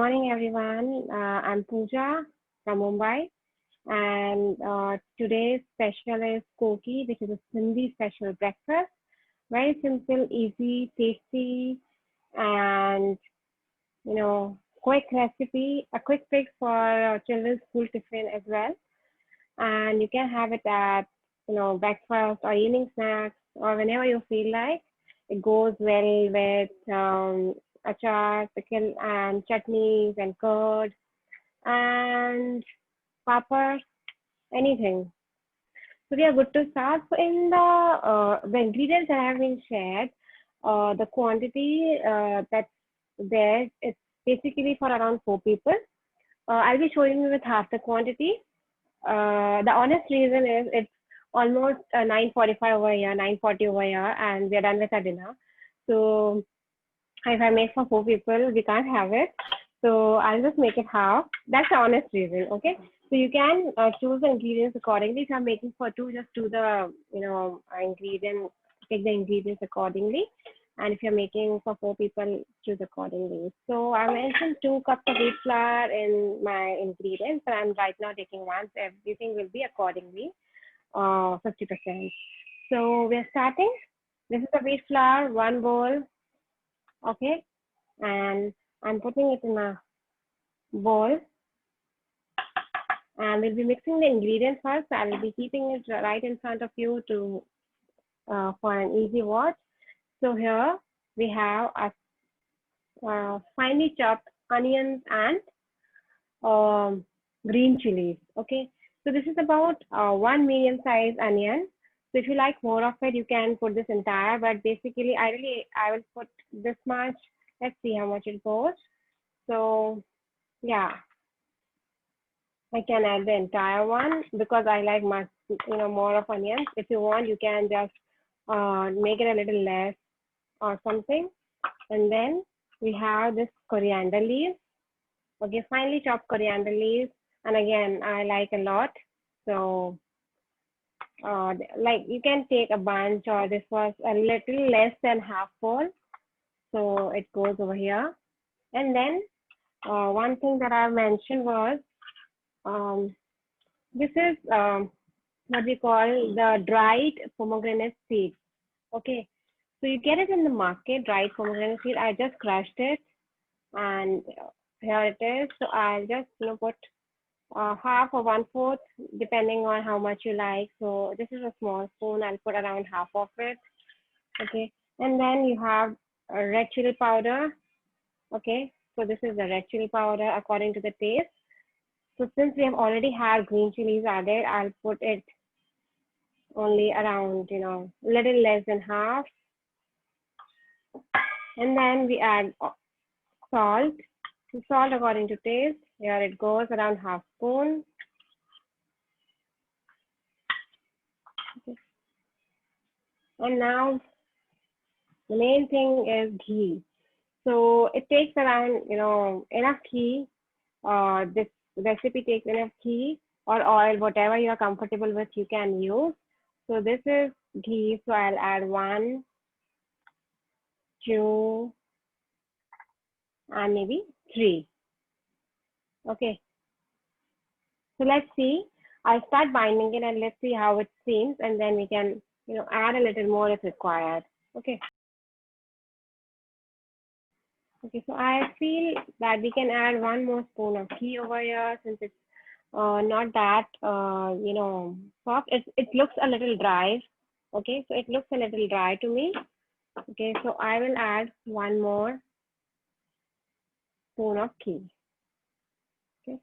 morning, everyone. I'm Pooja from Mumbai, and today's special is Koki, which is a Sindhi special breakfast. Very simple, easy, tasty, and quick recipe. A quick fix for children's school tiffin as well, and you can have it at breakfast or evening snacks or whenever you feel like. It goes well with achar, pickle, and chutneys and curd and papad, anything. So we are good to start. So in the ingredients that have been shared, the quantity that's there, it's basically for around 4 people. I'll be showing you with half the quantity. The honest reason is it's almost 9:45 over here, 9:40 over here, and we're done with our dinner. So if I make for 4 people, we can't have it. So I'll just make it half. That's the honest reason, okay? So you can choose the ingredients accordingly. If I'm making for two, just do the ingredient, take the ingredients accordingly. And if you're making for 4 people, choose accordingly. So I mentioned 2 cups of wheat flour in my ingredients, but I'm right now taking one, so everything will be accordingly, 50%. So we're starting. This is the wheat flour, 1 bowl, okay? And I'm putting it in a bowl. And we'll be mixing the ingredients first. So I will be keeping it right in front of you to for an easy watch. So here we have a finely chopped onions and green chilies. Okay, so this is about 1 medium-sized onion. So if you like more of it, you can put this entire. But basically, I will put this much. Let's see how much it goes. So yeah, I can add the entire one because I like much, more of onions. If you want, you can just make it a little less or something. And then we have this coriander leaves. Okay, finely chopped coriander leaves. And again, I like a lot. So like you can take a bunch, or this was a little less than half full. So it goes over here. And then one thing that I mentioned was this is what we call the dried pomegranate seed. Okay, so you get it in the market, dried pomegranate seed. I just crushed it, and here it is. So I'll just put half or 1/4, depending on how much you like. So this is a small spoon. I'll put around half of it. Okay, and then you have a red chili powder. Okay, so this is the red chili powder according to the taste. So since we have already had green chilies added, I'll put it only around, little less than half. And then we add salt. So salt according to taste. Here it goes around half spoon. Okay. And now the main thing is ghee. So it takes around, enough ghee. This recipe takes enough ghee or oil, whatever you are comfortable with, you can use. So this is ghee. So I'll add 1, 2, and maybe 3. Okay. So let's see. I'll start binding it and let's see how it seems, and then we can, add a little more if required. Okay. Okay, so I feel that we can add 1 more spoon of ghee over here since it's not that, soft. It looks a little dry. Okay, so it looks a little dry to me. Okay, so I will add 1 more spoon of ghee. Okay,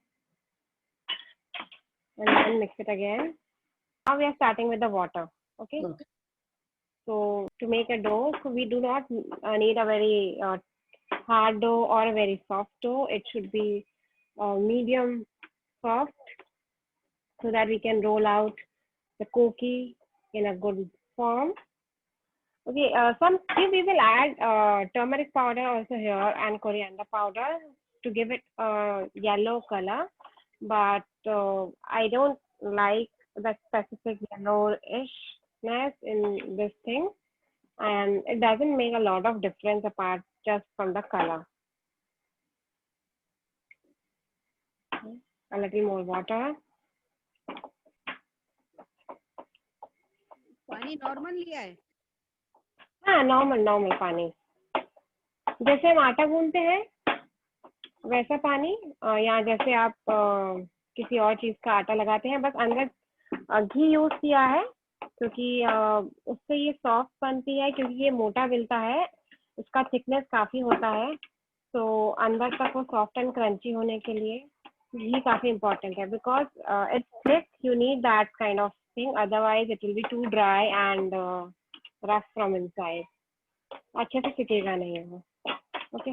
and then mix it again. Now we are starting with the water. Okay. So to make a dough, so we do not need a very hard dough or a very soft dough. It should be medium soft so that we can roll out the koki in a good form. Okay, we will add turmeric powder also here and coriander powder to give it a yellow color, but I don't like the specific yellowishness in this thing, and it doesn't make a lot of difference apart just from the color. a little more water. पानी normal लिया है? हाँ, normal पानी, जैसे हम आटा गूंथते हैं वैसा पानी, या जैसे आप किसी और चीज का आटा लगाते हैं, बस अंदर घी यूज किया है क्योंकि उससे ये सॉफ्ट बनती है, क्योंकि ये मोटा मिलता है, इसका थिकनेस काफी होता है, तो अंदर तक वो सॉफ्ट एंड क्रंची होने के लिए घी काफी इम्पोर्टेंट है, because it's thick, you need that kind of thing, otherwise it will be too dry and rough from inside, अच्छे से सिकेगा नहीं वो. Okay.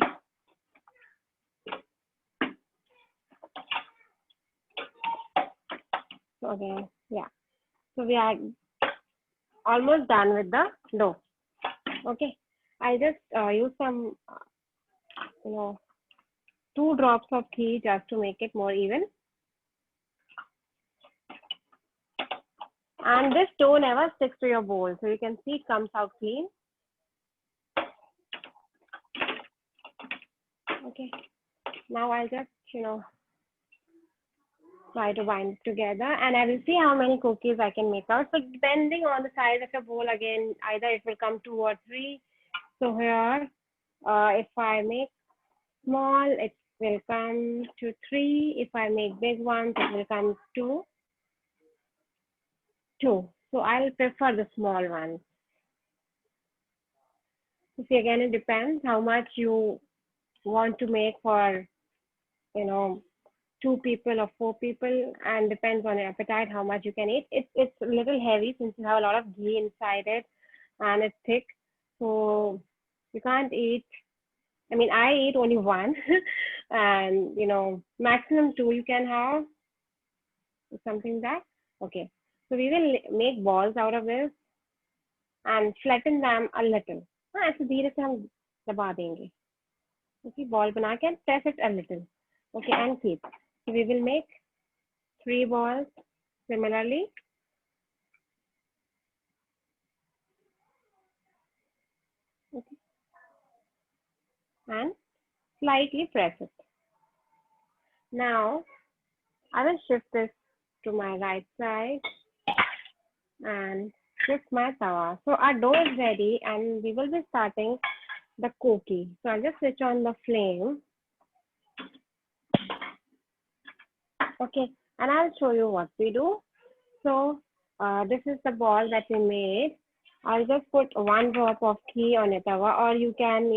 Okay, yeah. So we are almost done with the dough. Okay, I just use some, 2 drops of ghee just to make it more even. And this dough never sticks to your bowl, so you can see it comes out clean. Okay, now I'll just, try to bind it together, and I will see how many cookies I can make out. So depending on the size of your bowl, again, either it will come 2 or 3. So here, if I make small, it will come to 3. If I make big ones, it will come to 2. So I'll prefer the small ones. See, again, it depends how much you want to make for, 2 people or 4 people, and depends on your appetite how much you can eat. It's a little heavy since you have a lot of ghee inside it, and it's thick, so you can't eat. I mean, I eat only one, and maximum 2 you can have, something that. Okay, so we will make balls out of this and flatten them a little. हाँ, ऐसे धीरे से हम दबा देंगे. Okay, ball बना के press it a little. Okay, and keep. So we will make 3 balls similarly. Okay, and slightly press it. Now I will shift this to my right side and shift my tawa. So our dough is ready, and we will be starting the cookie. So I'll just switch on the flame. Okay, and I'll show you what we do. So this is the ball that we made. I'll just put 1 drop of ghee on it, or you can,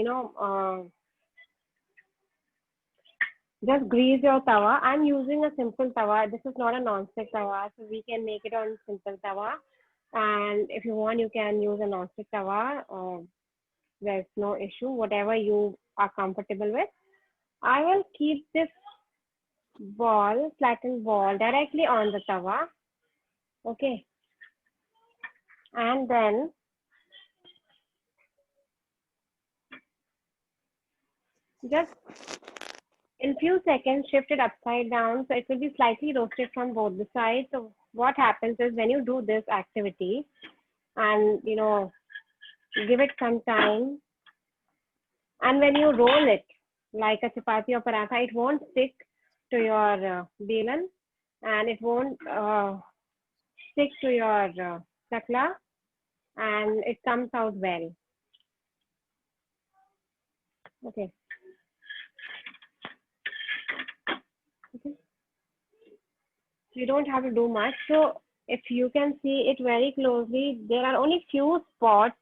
just grease your tawa. I'm using a simple tawa. This is not a non-stick tawa, so we can make it on simple tawa. And if you want, you can use a non-stick tawa. There's no issue, whatever you are comfortable with. I will keep this ball, flattened ball, directly on the tawa. Okay. And then just in few seconds shift it upside down, so it will be slightly roasted from both the sides. So what happens is when you do this activity and give it some time, and when you roll it like a chapati or paratha, it won't stick to your belan, and it won't stick to your chakla, and it comes out well. Okay. Okay. You don't have to do much. So if you can see it very closely, there are only few spots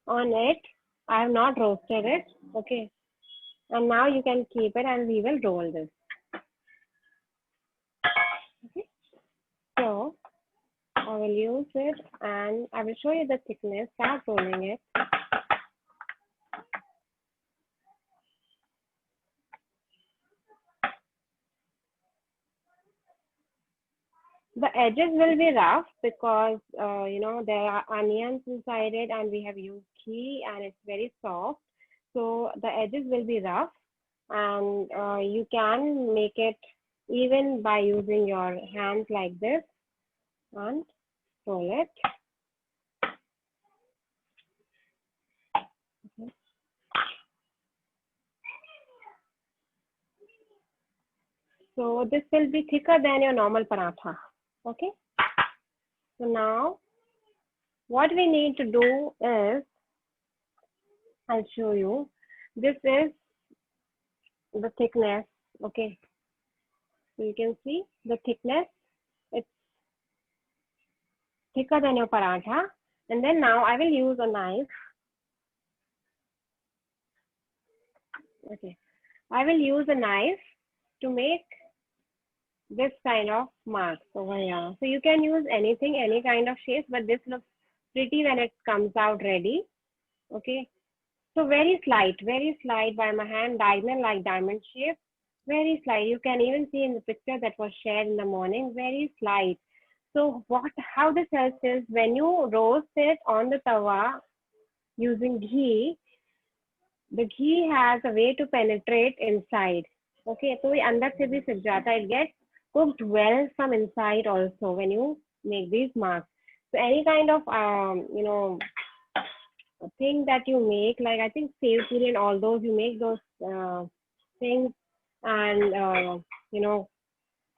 on it. I have not roasted it. Okay. And now you can keep it, and we will roll this. Okay. So I will use it, and I will show you the thickness. Start rolling it. The edges will be rough because there are onions inside it, and we have used ghee, and it's very soft. So the edges will be rough, and you can make it even by using your hands like this and roll it. Okay. So So this will be thicker than your normal paratha. Okay. So now what we need to do is, I'll show you. This is the thickness. Okay. So you can see the thickness. It's thicker than your paratha. And then now I will use a knife. Okay. I will use a knife to make this kind of marks over here. So you can use anything, any kind of shape, but this looks pretty when it comes out ready. Okay. So very slight by my hand, diagonal like diamond shape. Very slight. You can even see in the picture that was shared in the morning, very slight. So how this helps is when you roast it on the tawa using ghee, the ghee has a way to penetrate inside. Okay, so ये अंदर से भी सिक जाता है. It gets cooked well from inside also when you make these marks. So any kind of thing that you make, like I think sev puri and all those, you make those things and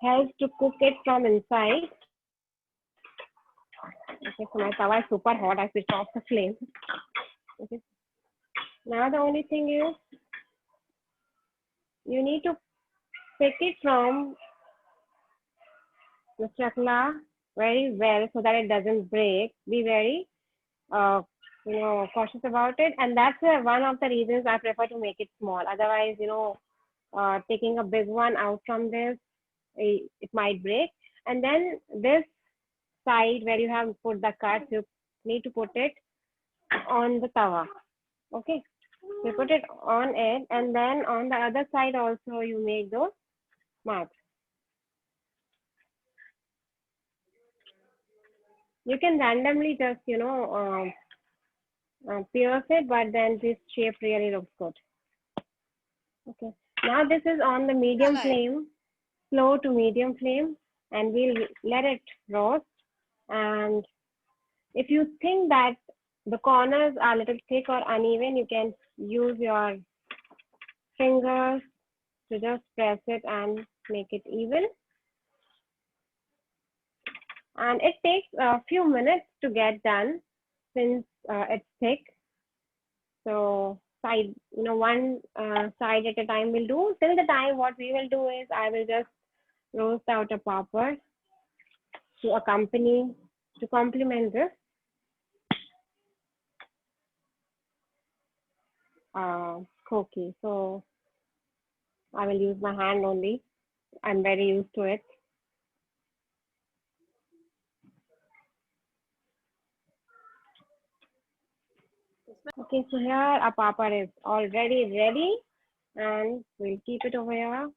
helps to cook it from inside. Okay, so my tawa is super hot. I switched off the flame. Okay. Now the only thing is you need to pick it from the chakla very well so that it doesn't break. Be very cautious about it, and that's one of the reasons I prefer to make it small. Otherwise, taking a big one out from this, it might break. And then this side where you have put the cuts, you need to put it on the tawa. Okay, you put it on it, and then on the other side also you make those marks. You can randomly just pierce it, but then this shape really looks good. Okay, now this is on the medium flame, slow to medium flame, and we'll let it roast. And if you think that the corners are a little thick or uneven, you can use your fingers to just press it and make it even. And it takes a few minutes to get done since it's thick. So one side at a time we'll do. Till the time, what we will do is I will just roast out a papad to complement this. Koki. So I will use my hand only. I'm very used to it. Okay, so here our papad is already ready, and we'll keep it over here.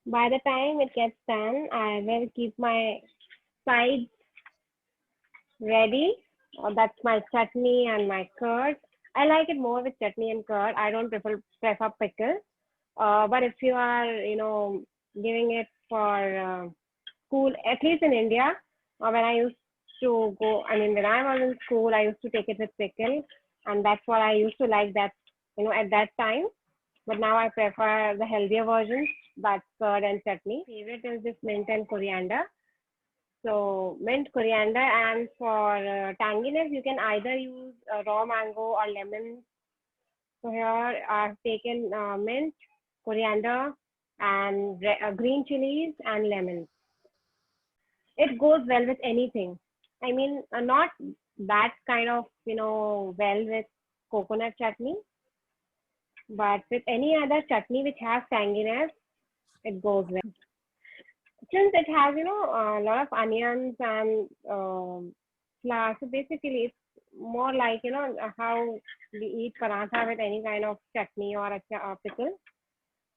By the time it gets done, I will keep my sides ready. That's my chutney and my curd. I like it more with chutney and curd. I don't prefer pickle. But if you are, giving it for school, at least in India, when I used to go, when I was in school, I used to take it with pickle, and that's what I used to like that, at that time. But now I prefer the healthier versions, that's curd and chutney. Favorite is this mint and coriander. So mint, coriander, and for tanginess, you can either use raw mango or lemon. So here I've taken mint, coriander, and green chilies and lemon. It goes well with anything. Not that kind of, well with coconut chutney, but with any other chutney which has tanginess, it goes well. Since it has, a lot of onions and flour, so basically it's more like, how we eat paratha with any kind of chutney or a pickle.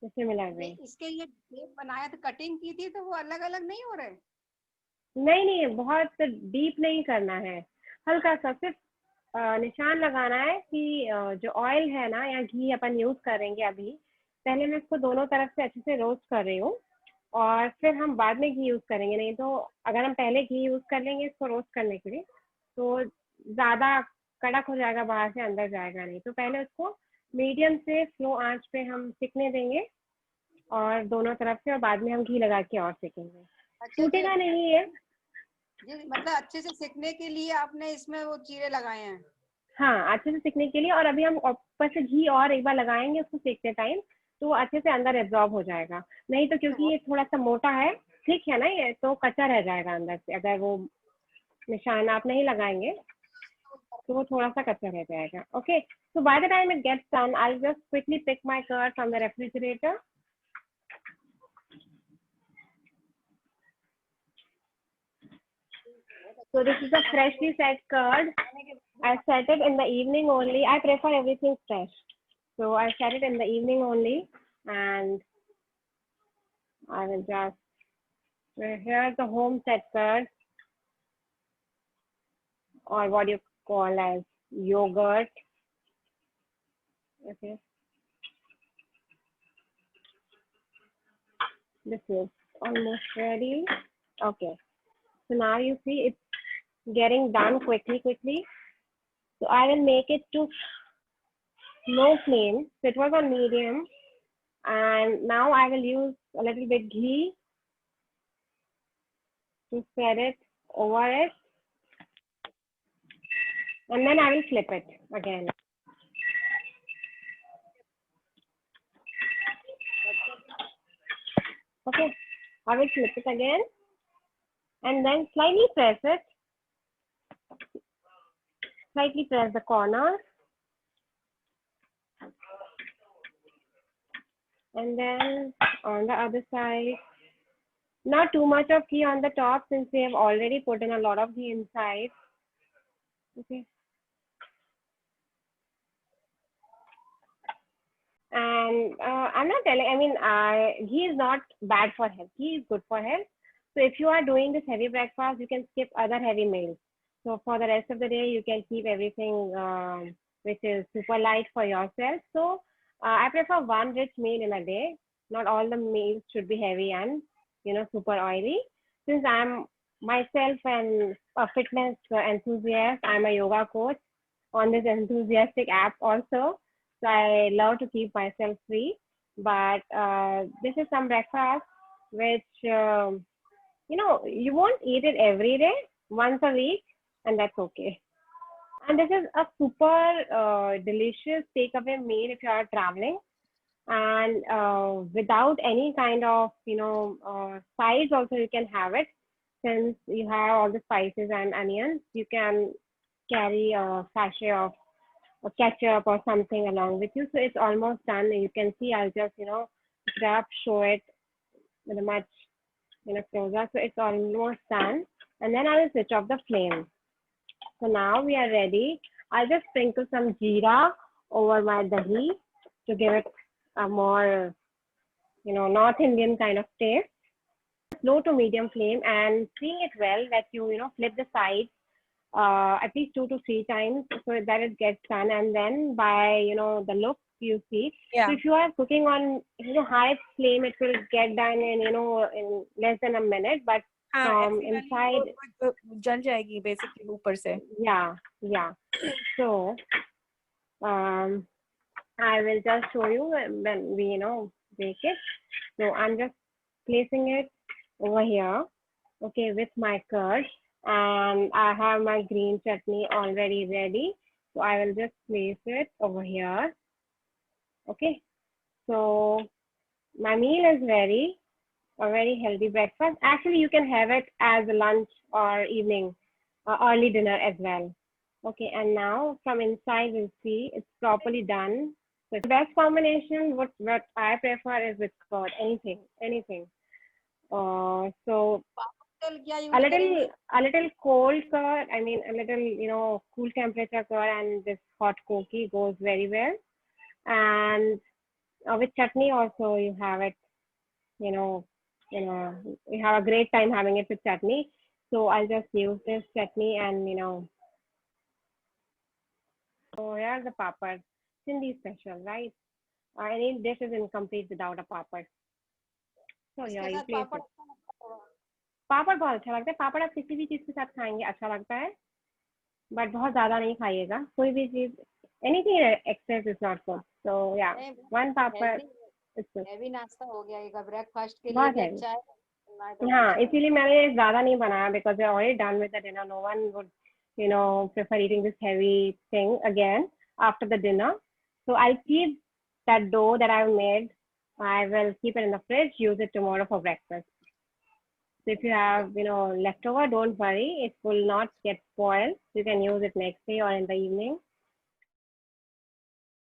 So similar way. इसके ये shape बनाया तो cutting की थी तो वो अलग अलग नहीं हो रहे? नहीं, बहुत डीप नहीं करना है, हल्का सा सिर्फ निशान लगाना है कि जो ऑयल है ना या घी अपन यूज करेंगे अभी, पहले मैं इसको दोनों तरफ से अच्छे से रोस्ट कर रही हूँ और फिर हम बाद में घी यूज करेंगे. नहीं तो अगर हम पहले घी यूज कर लेंगे इसको रोस्ट करने के लिए तो ज्यादा कड़क हो जाएगा, बाहर से अंदर जाएगा नहीं. तो पहले उसको मीडियम से स्लो आंच पे हम सिकने देंगे और दोनों तरफ से, और बाद में हम घी लगा के और सेकेंगे। अच्छा जी, टूटेगा नहीं है। जी मतलब अच्छे से सिकने के लिए आपने इसमें वो चीरे लगाए हैं। हाँ, अच्छे से सिकने के लिए। और अभी हम ऊपर से घी और एक बार लगाएंगे उसको सेकते टाइम, तो वो अच्छे से अंदर एब्जॉर्ब हो जाएगा। नहीं तो क्योंकि ये थोड़ा सा मोटा है, ठीक है ना, ये तो कच्चा रह जाएगा अंदर से। अगर वो निशान आप नहीं लगाएंगे तो वो थोड़ा सा कच्चा रह जाएगा। Okay, so by the time it gets done, I'll just quickly pick my curd from the refrigerator. So this is a freshly set curd. I set it in the evening only. I prefer everything fresh, so I set it in the evening only, and I will just, here's the home set curd, or what you call as yogurt. Okay, this is almost ready. Okay, so now you see it's getting done quickly. So I will make it to low flame. So it was on medium, and now I will use a little bit ghee to spread it over it, and then I will flip it again. Okay, I will flip it again, and then slightly press it. Slightly press the corner, and then on the other side. Not too much of ghee on the top, since we have already put in a lot of ghee inside. Okay. And I'm not telling, I mean, ghee is not bad for health. Ghee is good for health. So if you are doing this heavy breakfast, you can skip other heavy meals. So for the rest of the day, you can keep everything which is super light for yourself. So I prefer one rich meal in a day. Not all the meals should be heavy and, you know, super oily. Since I'm myself a fitness enthusiast, I'm a yoga coach on this enthusiastic app also. So I love to keep myself free. But this is some breakfast which, you know, you won't eat it every day, once a week, and that's okay. And this is a super delicious takeaway meal if you are traveling, and without any kind of, you know, sides also you can have it. Since you have all the spices and onions, you can carry a sachet of ketchup or something along with you. So it's almost done. You can see I'll just, you know, pick it up, show it with a much, you know, closer. So it's almost done. And then I will switch off the flame. So now we are ready. I'll just sprinkle some jeera over my dahi to give it a more, you know, North Indian kind of taste. Low to medium flame, and seeing it well that you know, flip the sides at least 2 to 3 times so that it gets done. And then by, you know, the look you see. Yeah. So if you are cooking on, you know, high flame, it will get done in, you know, in less than a minute. But from inside, जल जाएगी basically ऊपर से. Yeah. So I will just show you when we, you know, bake it. So I'm just placing it over here, okay, with my curd, and I have my green chutney already ready. So I will just place it over here. Okay, so my meal is ready, a very healthy breakfast. Actually, you can have it as a lunch or evening, early dinner as well. Okay, and now from inside you'll see it's properly done. So the best combination, what I prefer is with curd, anything. So a little cold curd, I mean a little, you know, cool temperature curd and this hot koki goes very well. And with chutney also you have it, you know, you have a great time having it with chutney. So I'll just use this chutney and, you know, so here's the papad. Sindhi special, right? Any dish is incomplete without a papad. So yeah, you place it. पापड़ बहुत अच्छा लगता है. पापड़ आप किसी भी चीज के साथ खाएंगे अच्छा लगता है, बट बहुत ज्यादा नहीं खाइएगा. कोई भी चीज, anything excess is not good. So yeah, नहीं, one papad healthy is good. Heavy नाश्ता हो गया ये, ब्रेकफास्ट के लिए बहुत भी है। अच्छा है, नाइट में भी हाँ, अच्छा है। इसीलिए मैंने ज्यादा नहीं बनाया because we're already done with the dinner. No one would, prefer eating this heavy thing again after the dinner. So I'll keep that dough that I've made. I will keep it in the fridge, use it tomorrow for breakfast. So if you have, leftover, don't worry. It will not get spoiled. You can use it next day or in the evening.